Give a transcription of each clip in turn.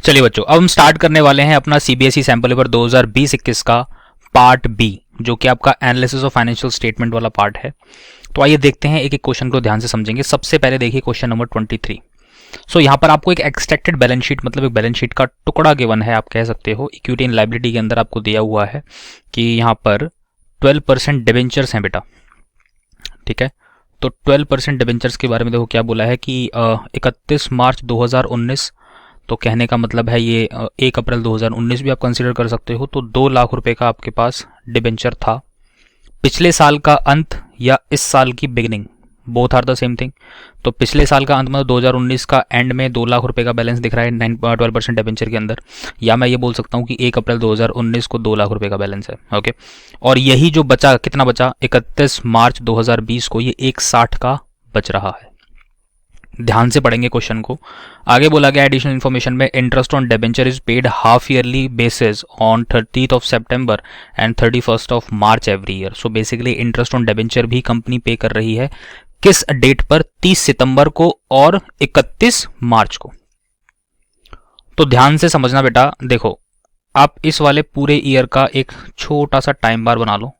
चलिए बच्चों, अब हम स्टार्ट करने वाले हैं अपना सीबीएसई सैंपल पेपर 2020-21 का पार्ट बी, जो कि आपका एनालिसिस ऑफ फाइनेंशियल स्टेटमेंट वाला पार्ट है। तो आइए देखते हैं, एक एक क्वेश्चन को ध्यान से समझेंगे। सबसे पहले देखिए क्वेश्चन नंबर 23। सो यहाँ पर आपको एक एक्सट्रैक्टेड बैलेंस शीट, मतलब एक बैलेंस शीट का टुकड़ा गिवन है, आप कह सकते हो। इक्विटी एंड लायबिलिटी के अंदर आपको दिया हुआ है कि यहाँ पर 12% डिबेंचर्स हैं बेटा, ठीक है। तो 12% डिबेंचर्स के बारे में देखो क्या बोला है कि 31 मार्च 2019, तो कहने का मतलब है ये 1 अप्रैल 2019 भी आप कंसीडर कर सकते हो। तो 2 लाख रुपए का आपके पास डिबेंचर था। पिछले साल का अंत या इस साल की beginning, both are the same thing. तो पिछले साल का अंत मतलब 2019 का एंड में 2 लाख रुपए का बैलेंस दिख रहा है 12% डिबेंचर के अंदर, या मैं ये बोल सकता हूँ कि 1 अप्रैल 2019 को 2 लाख रुपए का बैलेंस है, ओके। और यही जो बचा, कितना बचा, 31 मार्च 2020 को ये 160 का बच रहा है। ध्यान से पढ़ेंगे क्वेश्चन को। आगे बोला गया एडिशनल इन्फॉर्मेशन में, interest on debenture is paid half yearly basis on 30th of September and 31st of March every year. So basically interest on debenture भी कंपनी पे कर रही है किस डेट पर, 30 सितंबर को और 31 मार्च को। तो ध्यान से समझना बेटा, देखो आप इस वाले पूरे ईयर का एक छोटा सा टाइम बार बना लो,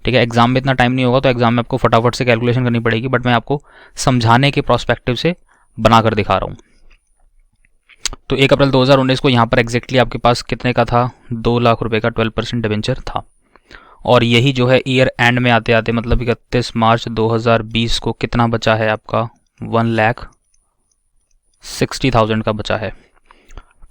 ठीक है। एग्जाम में इतना टाइम नहीं होगा, तो एग्जाम में आपको फटाफट से कैलकुलेशन करनी पड़ेगी, बट मैं आपको समझाने के प्रोस्पेक्टिव से बनाकर दिखा रहा हूं। तो 1 अप्रैल 2019 को यहां पर एग्जैक्टली आपके पास कितने का था, 2 लाख रुपए का 12% डिबेंचर था। और यही जो है ईयर एंड में आते आते मतलब 31 मार्च 2020 को कितना बचा है आपका, 1,60,000 का बचा है।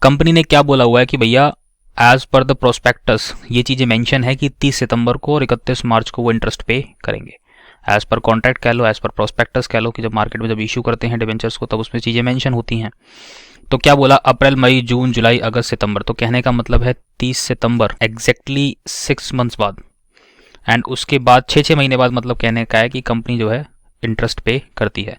कंपनी ने क्या बोला हुआ है कि भैया एज पर द प्रोस्पेक्टस, ये चीजें मेंशन है कि 30 सितंबर को और 31 मार्च को वो इंटरेस्ट पे करेंगे। एज पर कॉन्ट्रैक्ट कह लो, एज पर प्रोस्पेक्टस कह लो, कि जब मार्केट में जब इशू करते हैं डिबेंचर्स को तब उसमें चीजें मेंशन होती हैं। तो क्या बोला, अप्रैल मई जून जुलाई अगस्त सितंबर, तो कहने का मतलब है 30 सितंबर एग्जैक्टली 6 मंथ्स बाद, एंड उसके बाद 6 महीने बाद, मतलब कहने का है कि कंपनी जो है इंटरेस्ट पे करती है।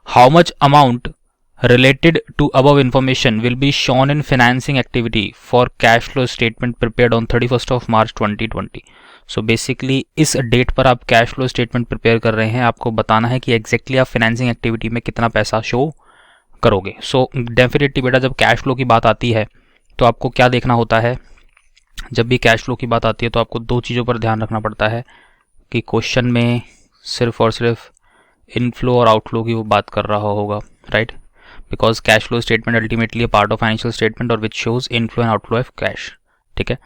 How much amount related to above information will be shown in financing activity for cash flow statement prepared on 31st of March 2020। so basically इस डेट पर आप कैश फ्लो स्टेटमेंट प्रिपेयर कर रहे हैं, आपको बताना है कि एग्जैक्टली आप फाइनेंसिंग एक्टिविटी में कितना पैसा शो करोगे। सो डेफिनेटली बेटा, जब कैश फ्लो की बात आती है तो आपको क्या देखना होता है, जब भी कैश फ्लो की बात आती है तो आपको 2 चीज़ों पर ध्यान रखना पड़ता है कि क्वेश्चन में सिर्फ और सिर्फ इनफ्लो और आउटफ्लो की वो बात कर रहा होगा, right. Because cash flow statement ultimately part of financial statement और which shows inflow and outflow of cash, ठीक है।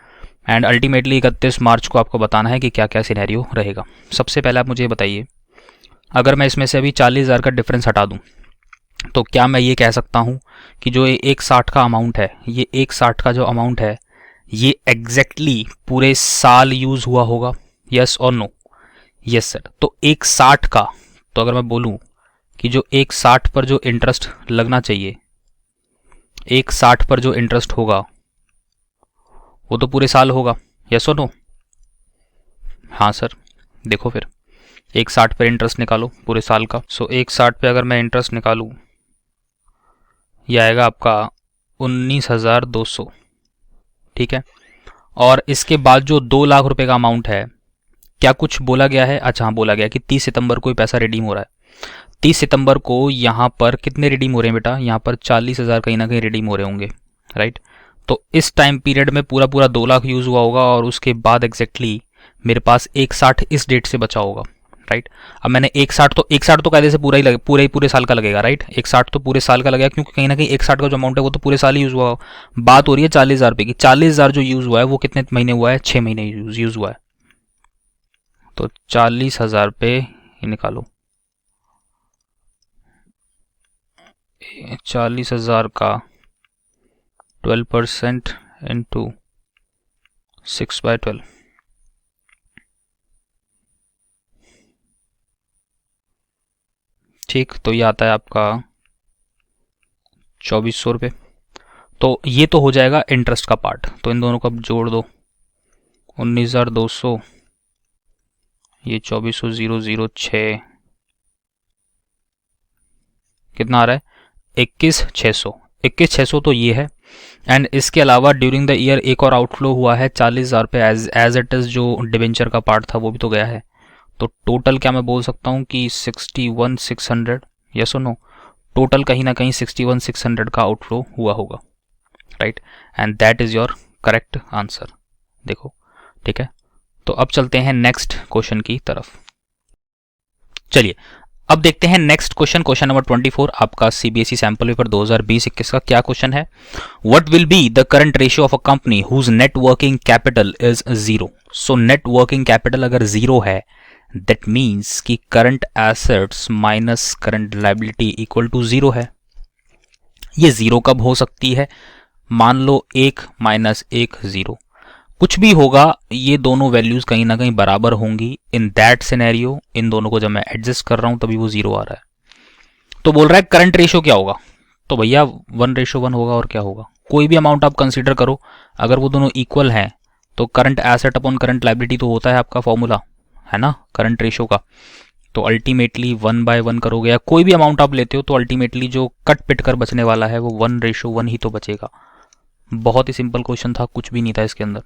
एंड अल्टीमेटली 31 मार्च को आपको बताना है कि क्या क्या सिनेरियो रहेगा। सबसे पहले आप मुझे बताइए, अगर मैं इसमें से अभी 40,000 का डिफरेंस हटा दूं, तो क्या मैं ये कह सकता हूं कि जो 160 का अमाउंट है, ये 160 का जो अमाउंट है ये एग्जैक्टली पूरे साल यूज हुआ होगा, यस और नो? Yes sir. तो 160 का, तो अगर मैं बोलूं कि जो 160 पर जो इंटरेस्ट लगना चाहिए, 160 पर जो इंटरेस्ट होगा वो तो पूरे साल होगा, यस और नो? हाँ सर। देखो फिर 160 पर इंटरेस्ट निकालो पूरे साल का। सो 160 पे अगर मैं इंटरेस्ट निकालूं, ये आएगा आपका 19,200, ठीक है। और इसके बाद जो 2 लाख रुपए का अमाउंट है, क्या कुछ बोला गया है? अच्छा हाँ, बोला गया कि 30 सितंबर को ही पैसा रिडीम हो रहा है। 30 सितंबर को यहाँ पर कितने रिडीम हो रहे हैं बेटा, यहाँ पर 40,000 कहीं ना कहीं रिडीम हो रहे होंगे, राइट। तो इस टाइम पीरियड में पूरा पूरा 2 लाख यूज हुआ होगा, और उसके बाद एग्जैक्टली मेरे पास 160 इस डेट से बचा होगा, राइट। अब मैंने 160 तो कायदे से पूरे साल का लगेगा, राइट। 160 तो पूरे साल का लगेगा, क्योंकि कहीं ना कहीं 160 का जो अमाउंट है वो तो पूरे साल ही यूज हुआ। बात हो रही है 40,000 रुपये की। 40,000 जो यूज हुआ है वो कितने महीने हुआ है, 6 महीने यूज हुआ है। तो 40,000 पे निकालो, 40,000 का 12% इंटू 6/12, ठीक। तो ये आता है आपका 2,400 रुपये। तो ये तो हो जाएगा इंटरेस्ट का पार्ट। तो इन दोनों को अब जोड़ दो, 19,200, ये 24,006, कितना आ रहा है, 21,600। 21,600 तो ये है। एंड इसके अलावा ड्यूरिंग द ईयर एक और आउटफ्लो हुआ है 40,000 रुपये, एज इट इज जो डिबेंचर का पार्ट था वो भी तो गया है। तो टोटल क्या मैं बोल सकता हूँ कि 61,600, यस और नो? टोटल कहीं ना कहीं 61,600 का आउटफ्लो हुआ होगा, right, and that is your correct answer. देखो, ठीक है। तो अब चलते हैं नेक्स्ट क्वेश्चन की तरफ। चलिए अब देखते हैं नेक्स्ट क्वेश्चन, क्वेश्चन नंबर 24, आपका सीबीएसई सैंपल पेपर 2020-21 का क्या क्वेश्चन है। What will be the current ratio of a company whose net working capital is zero. So net working capital अगर जीरो है, दैट मीन्स कि current assets minus current liability equal to zero है। ये zero कब हो सकती है, मान लो 1 माइनस 1 जीरो, कुछ भी होगा, ये दोनों वैल्यूज कहीं ना कहीं बराबर होंगी। इन दैट सिनेरियो इन दोनों को जब मैं एडजस्ट कर रहा हूं तभी वो जीरो आ रहा है। तो बोल रहा है करंट रेशियो क्या होगा, तो भैया 1:1 होगा। और क्या होगा, कोई भी अमाउंट आप कंसीडर करो, अगर वो दोनों इक्वल हैं तो current asset upon current liability तो होता है आपका फॉर्मूला, है ना, करंट रेशियो का। तो अल्टीमेटली 1/1 करोगे या कोई भी अमाउंट आप लेते हो तो अल्टीमेटली जो कट पिट कर बचने वाला है वो 1:1 ही तो बचेगा। बहुत ही सिंपल क्वेश्चन था, कुछ भी नहीं था इसके अंदर।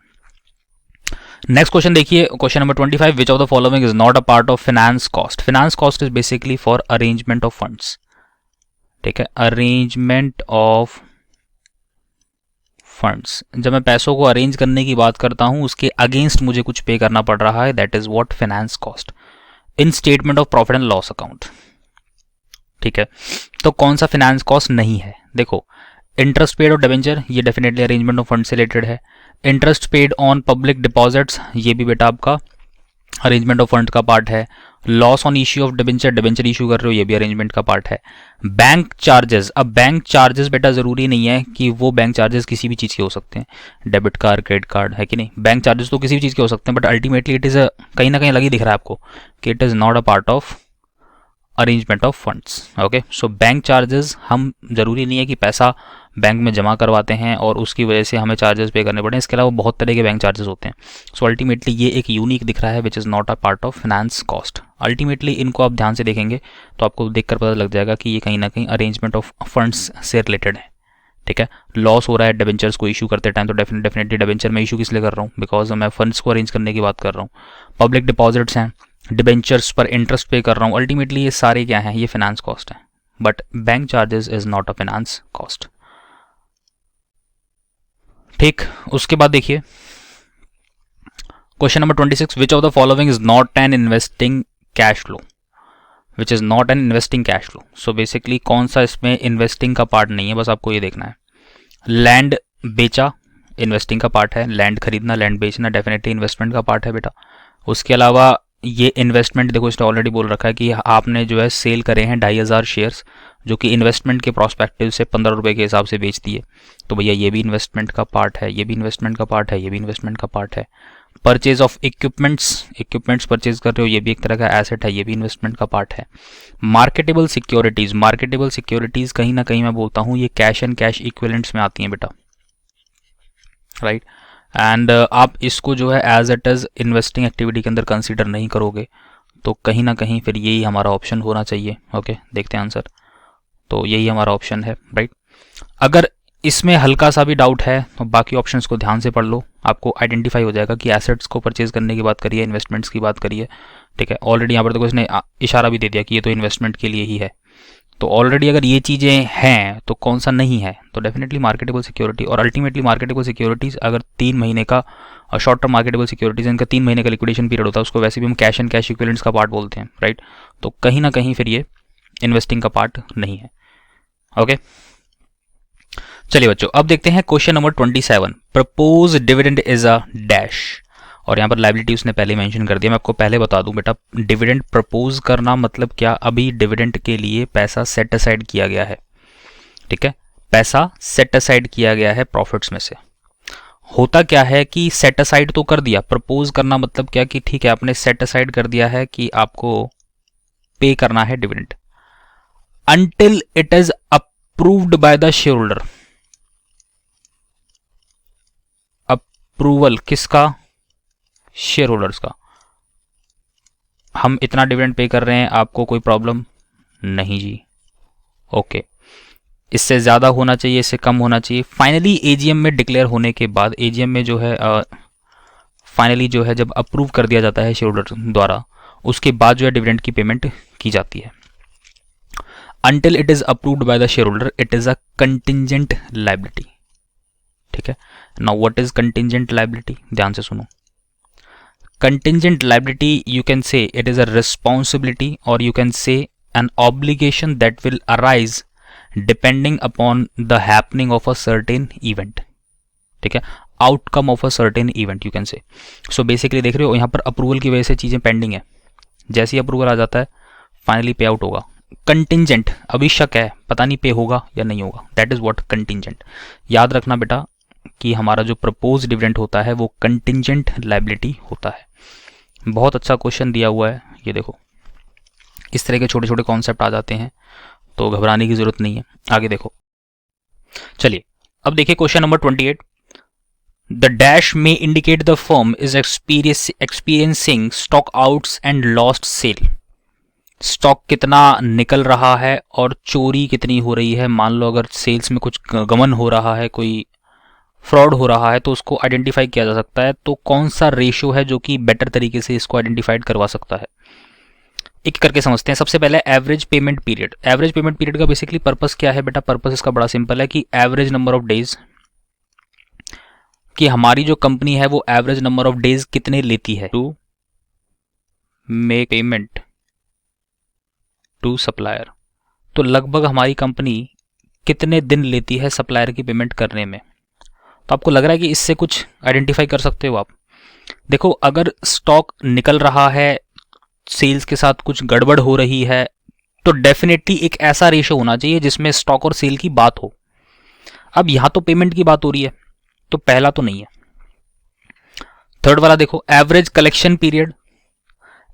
नेक्स्ट क्वेश्चन देखिए, question number 25, which of the following is not a part of finance cost. Finance cost is basically for arrangement of funds, ठीक है, अरेंजमेंट ऑफ फंड्स। जब मैं पैसों को अरेंज करने की बात करता हूं, उसके अगेंस्ट मुझे कुछ पे करना पड़ रहा है, that is what finance cost in statement of profit and loss account, ठीक है। तो कौन सा फाइनेंस कॉस्ट नहीं है, देखो, इंटरेस्ट पेड और डिबेंचर, ये डेफिनेटली अरेंजमेंट ऑफ फंड से रिलेटेड है। Interest paid on public deposits, ये भी बेटा आपका अरेंजमेंट ऑफ फंड का पार्ट है। Loss on issue of debenture, debenture issue कर रहे हो, ये भी अरेंजमेंट का पार्ट है। बैंक चार्जेस, अब बैंक चार्जेस बेटा जरूरी नहीं है कि वो बैंक चार्जेस किसी भी चीज के हो सकते हैं, डेबिट कार्ड, क्रेडिट कार्ड, है कि नहीं। बैंक चार्जेस तो किसी भी चीज के हो सकते हैं, बट अल्टीमेटली इट इज कहीं ना कहीं अलग ही दिख रहा है आपको कि it is not a part of arrangement of funds. Okay, so bank charges, हम जरूरी नहीं है कि पैसा बैंक में जमा करवाते हैं और उसकी वजह से हमें चार्जेस पे करने पड़े, इसके अलावा बहुत तरह के बैंक चार्जेस होते हैं। सो अल्टीमेटली ये एक यूनिक दिख रहा है which is not a part of finance cost. Ultimately इनको आप ध्यान से देखेंगे तो आपको देखकर पता लग जाएगा कि ये कहीं ना कहीं अरेंजमेंट ऑफ फंड्स से रिलेटेड है, ठीक है। लॉस हो रहा है डिबेंचर्स को इशू करते टाइम, तो डेफिनेटली डिबेंचर में इशू किस लिए कर रहा हूँ, बिकॉज मैं फंड्स को अरेंज करने की बात कर रहा हूँ। पब्लिक डिपॉजिट्स हैं, डिबेंचर्स पर इंटरेस्ट पे कर रहा हूँ, अल्टीमेटली ये सारे क्या हैं, ये फाइनेंस कॉस्ट है, but bank charges is not a finance cost, ठीक। उसके बाद देखिए question number 26, which of the following is not an investing cash flow, which is not an investing cash flow. So basically कौन सा इसमें investing का part नहीं है, बस आपको ये देखना है। लैंड बेचा, इन्वेस्टिंग का पार्ट है, लैंड खरीदना, लैंड बेचना डेफिनेटली इन्वेस्टमेंट का पार्ट है बेटा। उसके अलावा ये इन्वेस्टमेंट, देखो इसने ऑलरेडी बोल रखा है कि आपने जो है सेल करे हैं 2500 शेयर्स, जो कि इन्वेस्टमेंट के प्रोस्पेक्टिव से 15 रुपये के हिसाब से बेच दिए, तो भैया ये भी इन्वेस्टमेंट का पार्ट है, ये भी इन्वेस्टमेंट का पार्ट है, ये भी इन्वेस्टमेंट का पार्ट है। परचेज ऑफ इक्विपमेंट्स परचेज कर रहे हो, ये भी एक तरह का एसेट है, ये भी इन्वेस्टमेंट का पार्ट है। मार्केटेबल सिक्योरिटीज कहीं ना कहीं मैं बोलता हूँ ये कैश एंड कैश इक्विवेलेंट्स में आती हैं बेटा, राइट। एंड आप इसको जो है as it is investing activity के अंदर कंसीडर नहीं करोगे, तो कहीं ना कहीं फिर यही हमारा ऑप्शन होना चाहिए। ओके, देखते हैं आंसर, तो यही हमारा ऑप्शन है, राइट। अगर इसमें हल्का सा भी डाउट है तो बाकी ऑप्शंस को ध्यान से पढ़ लो, आपको आइडेंटिफाई हो जाएगा कि एसेट्स को परचेज करने की बात करिए, इन्वेस्टमेंट्स की बात करिए, ठीक है। ऑलरेडी यहाँ पर देखो इसने इशारा भी दे दिया कि ये तो इन्वेस्टमेंट के लिए ही है, तो ऑलरेडी अगर ये चीज़ें हैं तो कौन सा नहीं है, तो डेफिनेटली मार्केटेबल सिक्योरिटी। और अल्टीमेटली मार्केटेबल सिक्योरिटीज़ अगर 3 महीने का शॉर्ट टर्म मार्केटेबल सिक्योरिटीज, इनका 3 महीने का लिक्विडेशन पीरियड होता है, उसको वैसे भी हम कैश एंड कैश इक्विवेलेंट्स का पार्ट बोलते हैं, राइट। तो कहीं ना कहीं फिर ये इन्वेस्टिंग का पार्ट नहीं है। ओके, चलिए बच्चों, अब देखते हैं question number 27, propose dividend is a dash. और यहाँ पर लायबिलिटी उसने पहले मेंशन कर दिया, मैं आपको पहले बता दूं बेटा, डिविडेंड प्रपोज करना मतलब क्या, अभी डिविडेंड के लिए पैसा सेट असाइड किया गया है, ठीक है, पैसा सेट असाइड किया गया है प्रॉफिट्स में से। होता क्या है कि सेट असाइड तो कर दिया, प्रपोज करना मतलब क्या कि ठीक है आपने सेट असाइड कर दिया है कि आपको पे करना है dividend, until it is approved by the share holder. Approval किसका, शेयर होल्डर्स का। हम इतना डिविडेंड पे कर रहे हैं, आपको कोई प्रॉब्लम नहीं जी, ओके। इससे ज़्यादा होना चाहिए, इससे कम होना चाहिए। फाइनली एजीएम में डिक्लेयर होने के बाद, एजीएम में जो है फाइनली जो है जब अप्रूव कर दिया जाता है शेयर होल्डर द्वारा, उसके बाद जो है डिविडेंड की पेमेंट की जाती है। Until it is approved by the shareholder it is a contingent liability, ठीक है। Now what is contingent liability, ध्यान से सुनो। Contingent liability you can say it is a responsibility और you can say an obligation that will arise depending upon the happening of a certain event, ठीक है, outcome of a certain event you can say. So basically देख रहे हो यहाँ पर approval की वजह से चीज़ें पेंडिंग है, जैसे ही अप्रूवल आ जाता है फाइनली पे आउट होगा। कंटिंजेंट अभी शक है, पता नहीं पे होगा या नहीं होगा, दैट इज व्हाट कंटिंजेंट। याद रखना बेटा कि हमारा जो प्रपोज डिविडेंड होता है वो कंटिंजेंट लायबिलिटी होता है। बहुत अच्छा क्वेश्चन दिया हुआ है, ये देखो इस तरह के छोटे छोटे कॉन्सेप्ट आ जाते हैं तो घबराने की जरूरत नहीं है। आगे देखो, चलिए अब देखिए क्वेश्चन नंबर 28। द डैश में indicate the firm is experiencing stock outs and lost sale. Stock कितना निकल रहा है और चोरी कितनी हो रही है। मान लो अगर सेल्स में कुछ गमन हो रहा है, कोई फ्रॉड हो रहा है, तो उसको आइडेंटिफाई किया जा सकता है। तो कौन सा रेशियो है जो कि बेटर तरीके से इसको आइडेंटिफाइड करवा सकता है, एक करके समझते हैं। सबसे पहले average payment period. Average payment period का बेसिकली पर्पस क्या है बेटा, पर्पस इसका बड़ा सिंपल है कि एवरेज नंबर ऑफ डेज, कि हमारी जो कंपनी है वो एवरेज नंबर ऑफ डेज कितने लेती है to make payment to supplier. तो लगभग हमारी कंपनी कितने दिन लेती है सप्लायर की पेमेंट करने में। तो आपको लग रहा है कि इससे कुछ आइडेंटिफाई कर सकते हो आप। देखो अगर स्टॉक निकल रहा है, सेल्स के साथ कुछ गड़बड़ हो रही है, तो डेफिनेटली एक ऐसा रेशो होना चाहिए जिसमें स्टॉक और सेल की बात हो। अब यहां तो पेमेंट की बात हो रही है, तो पहला तो नहीं है। थर्ड वाला देखो, average collection period.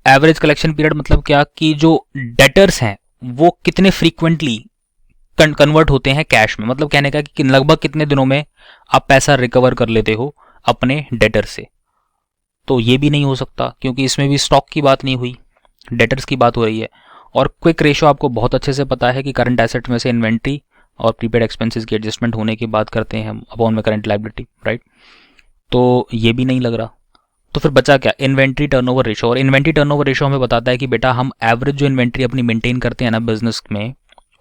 Average collection period मतलब क्या, कि जो डेटर्स हैं वो कितने फ्रीक्वेंटली कन्वर्ट होते हैं कैश में। मतलब कहने का कि लगभग कितने दिनों में आप पैसा रिकवर कर लेते हो अपने डेटर से। तो ये भी नहीं हो सकता क्योंकि इसमें भी स्टॉक की बात नहीं हुई, डेटर्स की बात हो रही है। और क्विक रेशो आपको बहुत अच्छे से पता है कि करंट एसेट में से इन्वेंट्री और प्रीपेड एक्सपेंसेस की एडजस्टमेंट होने की बात करते हैं अपॉन में करंट लायबिलिटी, राइट। तो ये भी नहीं लग रहा। तो फिर बचा क्या, इन्वेंट्री टर्नओवर रेशो। और इन्वेंट्री टर्नओवर रेशो हमें बताता है कि बेटा हम एवरेज जो इन्वेंट्री अपनी मेंटेन करते हैं ना बिजनेस में,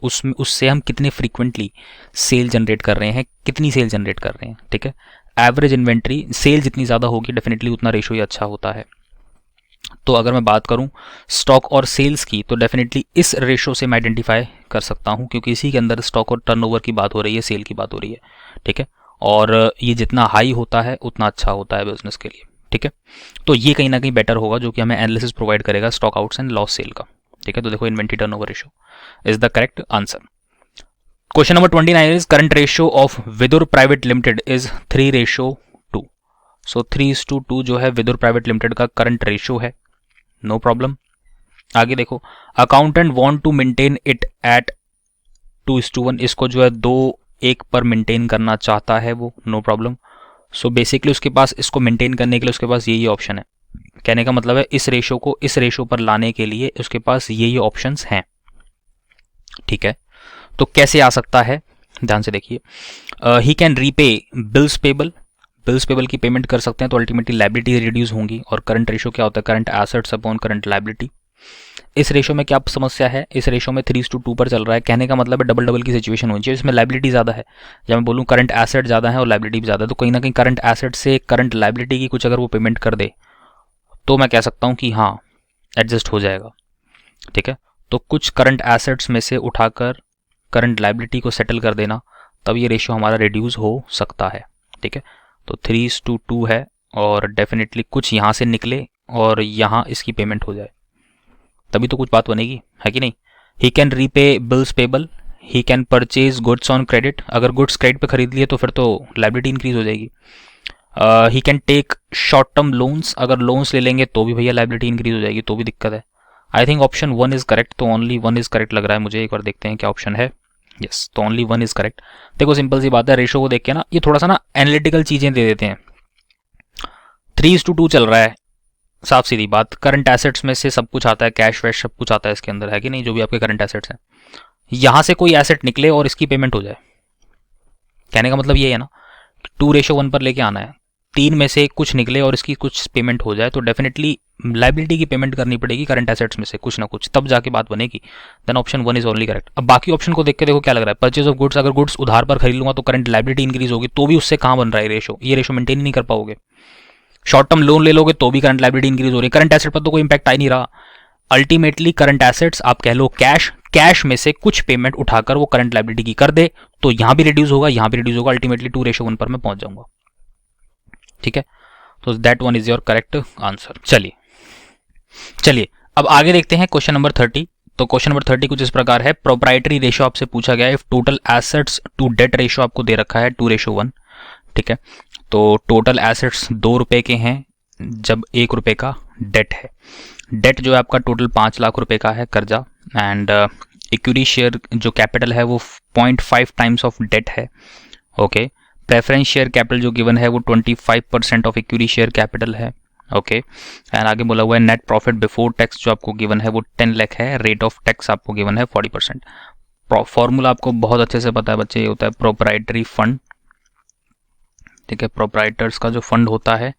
उससे हम कितने फ्रीक्वेंटली सेल जनरेट कर रहे हैं, कितनी सेल जनरेट कर रहे हैं, ठीक है। एवरेज इन्वेंट्री, सेल जितनी ज़्यादा होगी डेफिनेटली उतना रेशो ही अच्छा होता है। तो अगर मैं बात करूं स्टॉक और सेल्स की, तो डेफिनेटली इस रेशो से मैं आइडेंटिफाई कर सकता हूं क्योंकि इसी के अंदर स्टॉक और टर्नओवर की बात हो रही है, सेल की बात हो रही है, ठीक है। और ये जितना हाई होता है उतना अच्छा होता है बिजनेस के लिए, ठीक है। तो ये कहीं ना कहीं बेटर होगा, जो कि हमें एनालिसिस प्रोवाइड करेगा stock outs and loss sale का, ठीक है। तो देखो inventory turnover ratio is the correct answer. Question number 29 is current ratio of Vidur private limited is 3:2। So 3:2 जो है विदुर प्राइवेट लिमिटेड का करंट रेशियो है, नो प्रॉब्लम। आगे देखो, accountant want to maintain it at 2:1। इसको जो है 2:1 पर मेंटेन करना चाहता है वो, नो प्रॉब्लम। सो बेसिकली उसके पास इसको मेंटेन करने के लिए उसके पास यही ऑप्शन है। कहने का मतलब है इस रेशो को इस रेशो पर लाने के लिए उसके पास यही ऑप्शंस हैं, ठीक है। तो कैसे आ सकता है, ध्यान से देखिए। He can repay bills payable. Bills payable की पेमेंट कर सकते हैं तो अल्टीमेटली लायबिलिटी रिड्यूस होंगी। और करंट रेशो क्या होता है, current assets upon current liability. इस रेशो में क्या समस्या है, इस रेशो में 3:2 पर चल रहा है। कहने का मतलब है डबल डबल की सिचुएशन होनी चाहिए, इसमें लायबिलिटी ज़्यादा है। जब मैं बोलूँ करंट एसेट ज़्यादा है और लायबिलिटी भी ज़्यादा है, तो कहीं ना कहीं करंट एसेट से करंट लायबिलिटी की कुछ अगर वो पेमेंट कर दे तो मैं कह सकता हूँ कि हाँ एडजस्ट हो जाएगा, ठीक है। तो कुछ करंट एसेट्स में से उठाकर करंट लायबिलिटी को सेटल कर देना, तब ये रेशियो हमारा रिड्यूस हो सकता है, ठीक है। तो 3:2 है और डेफिनेटली कुछ यहाँ से निकले और यहाँ इसकी पेमेंट हो जाए, तभी तो कुछ बात बनेगी, है कि नहीं। He can repay bills payable, he can purchase goods on credit. अगर गुड्स क्रेडिट पे खरीद लिए तो फिर तो लायबिलिटी इंक्रीज हो जाएगी। He can take short term loans. अगर लोन्स ले लेंगे तो भी भैया लायबिलिटी इंक्रीज हो जाएगी, तो भी दिक्कत है। I think option 1 is correct, तो ओनली 1 इज करेक्ट लग रहा है मुझे। एक बार देखते हैं क्या ऑप्शन है। यस, तो ओनली 1 इज करेक्ट। देखो सिंपल सी बात है, रेशो को देख के ना ये थोड़ा सा ना एनालिटिकल चीजें दे देते हैं। 3:2 चल रहा है, साफ सीधी बात। करंट एसेट्स में से सब कुछ आता है, कैश वैश सब कुछ आता है इसके अंदर, है कि नहीं, जो भी आपके करंट एसेट्स हैं। यहां से कोई एसेट निकले और इसकी पेमेंट हो जाए, कहने का मतलब ये है ना 2:1 पर लेके आना है। 3 में से कुछ निकले और इसकी कुछ पेमेंट हो जाए, तो डेफिनेटली लाइबिलिटी की पेमेंट करनी पड़ेगी करंट एसेट्स में से कुछ ना कुछ, तब जाके बात बनेगी। Then option 1 is only correct. अब बाकी ऑप्शन को देख के देखो क्या लग रहा है, परचेज ऑफ गुड्स, अगर गुड्स उधार पर खरीद लूंगा तो करंट लाइबिलिटी इंक्रीज होगी, तो भी उससे कहाँ बन रहा है रेशो, ये रेशो मेंटेन ही नहीं कर पाओगे। शॉर्ट टर्म लोन ले लोगे तो भी करंट लाइबिलिटी इंक्रीज हो रही है, करंट एसेट पर तो कोई इंपैक्ट आ ही नहीं रहा। अल्टीमेटली करंट एसेट्स आप कह लो कैश में से कुछ पेमेंट उठाकर वो करंट लाइबिलिटी की कर दे, तो यहां भी रिड्यूस होगा, यहां भी रिड्यूस होगा, अल्टीमेटली 2:1 पर मैं पहुंच जाऊंगा। ठीक है, तो that one is your correct answer. चलिए अब आगे देखते हैं क्वेश्चन नंबर 30। तो क्वेश्चन नंबर 30 कुछ इस प्रकार है, प्रोप्राइटरी रेशियो आपसे पूछा गया है, if total assets to debt ratio आपको दे रखा है 2:1। ठीक है, तो टोटल एसेट्स 2 रुपए के हैं जब 1 रुपए का डेट है। डेट जो है आपका टोटल 5 लाख रुपए का है कर्जा, एंड इक्विटी शेयर जो कैपिटल है वो 0.5 टाइम्स ऑफ डेट है। ओके, प्रेफरेंस शेयर कैपिटल जो गिवन है वो 25% ऑफ इक्विटी शेयर कैपिटल है। ओके, एंड आगे बोला हुआ है नेट प्रॉफिट बिफोर टैक्स जो आपको गिवन है वो 10 लाख है, रेट ऑफ टैक्स आपको गिवन है 40%। फॉर्मूला आपको बहुत अच्छे से पता है बच्चे, ये होता है प्रोप्राइटरी फंड। ठीक है, प्रोप्राइटर्स का जो फंड होता है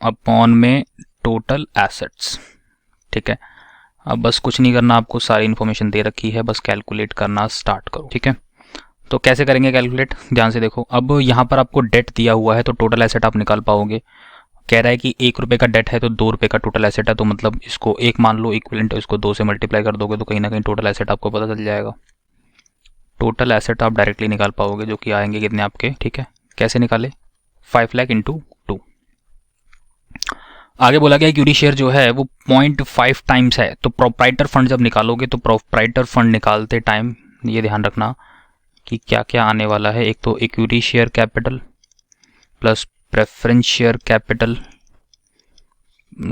अपॉन में टोटल एसेट्स। ठीक है, अब बस कुछ नहीं करना, आपको सारी इन्फॉर्मेशन दे रखी है, बस कैलकुलेट करना स्टार्ट करो। ठीक है, तो कैसे करेंगे कैलकुलेट, ध्यान से देखो। अब यहाँ पर आपको डेट दिया हुआ है तो टोटल एसेट आप निकाल पाओगे। कह रहा है कि 1 रुपए का डेट है तो 2 रुपए का टोटल एसेट है, तो मतलब इसको 1 मान लो इक्विवेलेंट, इसको 2 से मल्टीप्लाई कर दोगे तो कहीं ना कहीं टोटल एसेट आपको पता चल जाएगा। टोटल एसेट आप डायरेक्टली निकाल पाओगे जो कि आएंगे कितने आपके। ठीक है, कैसे निकाले, 5 लाख इंटू 2। आगे बोला गया इक्विटी शेयर जो है वो 0.5 टाइम्स है, तो प्रोप्राइटर फंड जब निकालोगे तो प्रोप्राइटर फंड निकालते टाइम ये ध्यान रखना कि क्या क्या आने वाला है। एक तो equity share capital plus preference share capital,